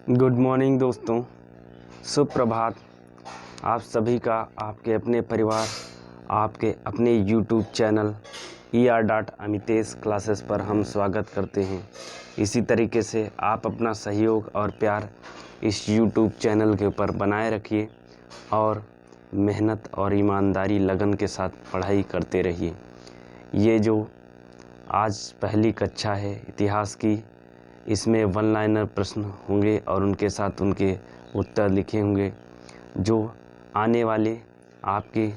Good morning दोस्तों, सुप्रभात। आप सभी का आपके अपने परिवार, आपके अपने यूट्यूब चैनल ER.अमितेश क्लासेस पर हम स्वागत करते हैं। इसी तरीके से आप अपना सहयोग और प्यार इस यूट्यूब चैनल के ऊपर बनाए रखिए और मेहनत और ईमानदारी लगन के साथ पढ़ाई करते रहिए। ये जो आज पहली कक्षा है इतिहास की, इसमें वन लाइनर प्रश्न होंगे और उनके साथ उनके उत्तर लिखे होंगे, जो आने वाले आपके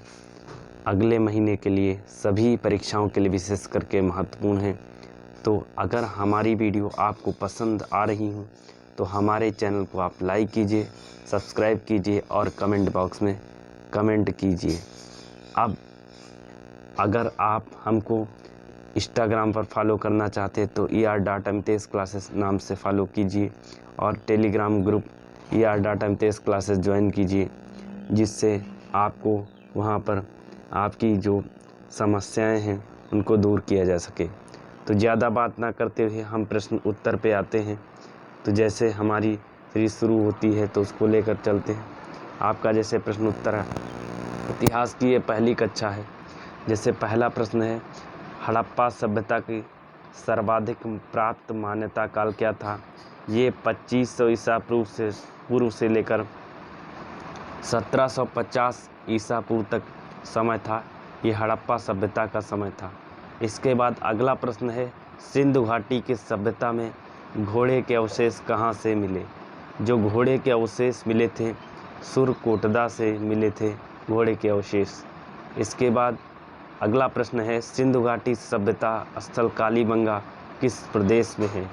अगले महीने के लिए सभी परीक्षाओं के लिए विशेष करके महत्वपूर्ण हैं। तो अगर हमारी वीडियो आपको पसंद आ रही हो तो हमारे चैनल को आप लाइक कीजिए, सब्सक्राइब कीजिए और कमेंट बॉक्स में कमेंट कीजिए। अब अगर आप हमको इंस्टाग्राम पर फॉलो करना चाहते हैं तो ER.अमितेश क्लासेस नाम से फ़ॉलो कीजिए और टेलीग्राम ग्रुप ER.अमितेश क्लासेस ज्वाइन कीजिए, जिससे आपको वहां पर आपकी जो समस्याएं हैं उनको दूर किया जा सके। तो ज़्यादा बात ना करते हुए हम प्रश्न उत्तर पे आते हैं। तो जैसे हमारी सीरीज शुरू होती है तो उसको लेकर चलते हैं। आपका जैसे प्रश्न उत्तर है, इतिहास की ये पहली कक्षा है। जैसे पहला प्रश्न है, हड़प्पा सभ्यता की सर्वाधिक प्राप्त मान्यता काल क्या था? ये 2500 ईसा पूर्व से लेकर 1750 ईसा पूर्व तक समय था। ये हड़प्पा सभ्यता का समय था। इसके बाद अगला प्रश्न है, सिंधु घाटी की सभ्यता में घोड़े के अवशेष कहाँ से मिले? जो घोड़े के अवशेष मिले थे, सुरकोटदा से मिले थे घोड़े के अवशेष। इसके बाद अगला प्रश्न है, सिंधु घाटी सभ्यता स्थल कालीबंगा किस प्रदेश में है?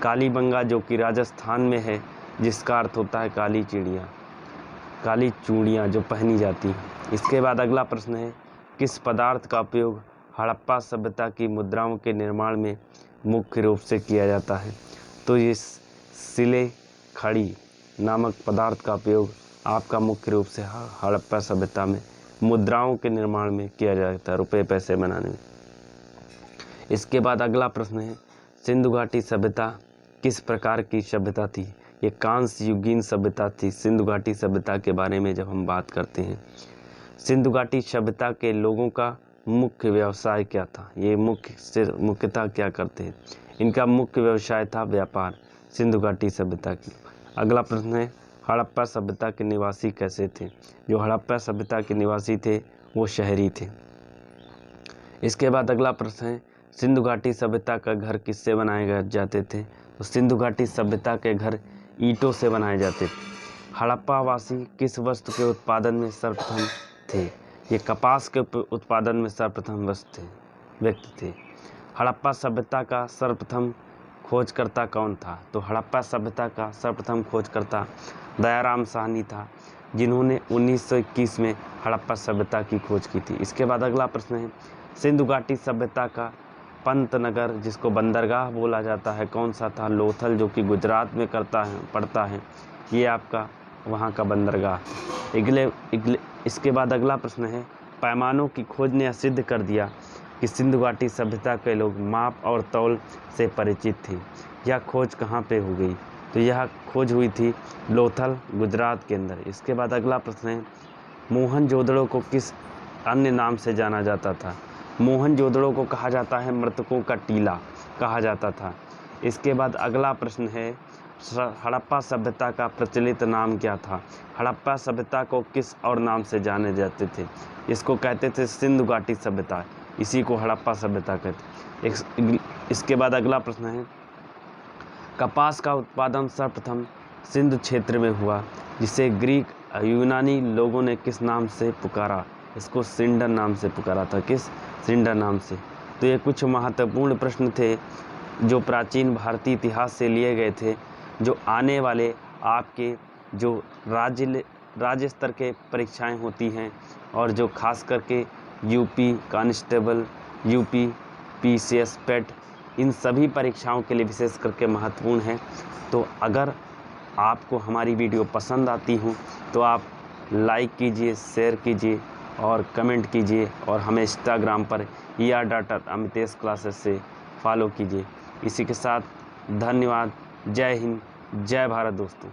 कालीबंगा जो कि राजस्थान में है, जिसका अर्थ होता है काली चिड़िया, काली चूड़ियाँ जो पहनी जाती हैं। इसके बाद अगला प्रश्न है, किस पदार्थ का उपयोग हड़प्पा सभ्यता की मुद्राओं के निर्माण में मुख्य रूप से किया जाता है? तो ये सिले खड़ी नामक पदार्थ का उपयोग आपका मुख्य रूप से हड़प्पा सभ्यता में मुद्राओं के निर्माण में किया जाता है, रुपए पैसे बनाने में। इसके बाद अगला प्रश्न है, सिंधु घाटी सभ्यता किस प्रकार की सभ्यता थी? ये कांस्य युगीन सभ्यता थी। सिंधु घाटी सभ्यता के बारे में जब हम बात करते हैं, सिंधु घाटी सभ्यता के लोगों का मुख्य व्यवसाय क्या था? ये मुख्यतः क्या करते हैं? इनका मुख्य व्यवसाय था व्यापार, सिंधु घाटी सभ्यता की। अगला प्रश्न है, हड़प्पा सभ्यता के निवासी कैसे थे? जो हड़प्पा सभ्यता के निवासी थे वो शहरी थे। इसके बाद अगला प्रश्न है, सिंधु घाटी सभ्यता का घर किससे बनाए जाते थे? तो सिंधु घाटी सभ्यता के घर ईंटों से बनाए जाते थे। हड़प्पा वासी किस वस्तु के उत्पादन में सर्वप्रथम थे? ये कपास के उत्पादन में सर्वप्रथम व्यक्ति थे। हड़प्पा सभ्यता का सर्वप्रथम खोजकर्ता कौन था? तो हड़प्पा सभ्यता का सर्वप्रथम खोजकर्ता दयाराम साहनी था, जिन्होंने 1921 में हड़प्पा सभ्यता की खोज की थी। इसके बाद अगला प्रश्न है, सिंधु घाटी सभ्यता का पंतनगर जिसको बंदरगाह बोला जाता है कौन सा था? लोथल, जो कि गुजरात में पड़ता है। ये आपका वहाँ का बंदरगाह। इसके बाद अगला प्रश्न है, पैमानों की खोज ने सिद्ध कर दिया कि सिंधु घाटी सभ्यता के लोग माप और तौल से परिचित थे। यह खोज कहाँ पे हो गई? तो यह खोज हुई थी लोथल, गुजरात के अंदर। इसके बाद अगला प्रश्न है, मोहनजोदड़ो को किस अन्य नाम से जाना जाता था? मोहनजोदड़ो को कहा जाता है मृतकों का टीला कहा जाता था। इसके बाद अगला प्रश्न है, हड़प्पा सभ्यता का प्रचलित नाम क्या था? हड़प्पा सभ्यता को किस और नाम से जाने जाते थे? इसको कहते थे सिंधु घाटी सभ्यता, इसी को हड़प्पा सभ्यता कहते। इसके बाद अगला प्रश्न है, कपास का उत्पादन सर्वप्रथम सिंधु क्षेत्र में हुआ, जिसे ग्रीक यूनानी लोगों ने किस नाम से पुकारा? इसको सिंडर नाम से पुकारा था। किस? सिंडर नाम से। तो ये कुछ महत्वपूर्ण प्रश्न थे जो प्राचीन भारतीय इतिहास से लिए गए थे, जो आने वाले आपके जो राज्य स्तर के परीक्षाएं होती हैं और जो खास करके यूपी कांस्टेबल, यूपी PCS पेट, इन सभी परीक्षाओं के लिए विशेष करके महत्वपूर्ण है। तो अगर आपको हमारी वीडियो पसंद आती हो तो आप लाइक कीजिए, शेयर कीजिए और कमेंट कीजिए और हमें इंस्टाग्राम पर ER.अमितेश क्लासेस से फॉलो कीजिए। इसी के साथ धन्यवाद। जय हिंद, जय भारत दोस्तों।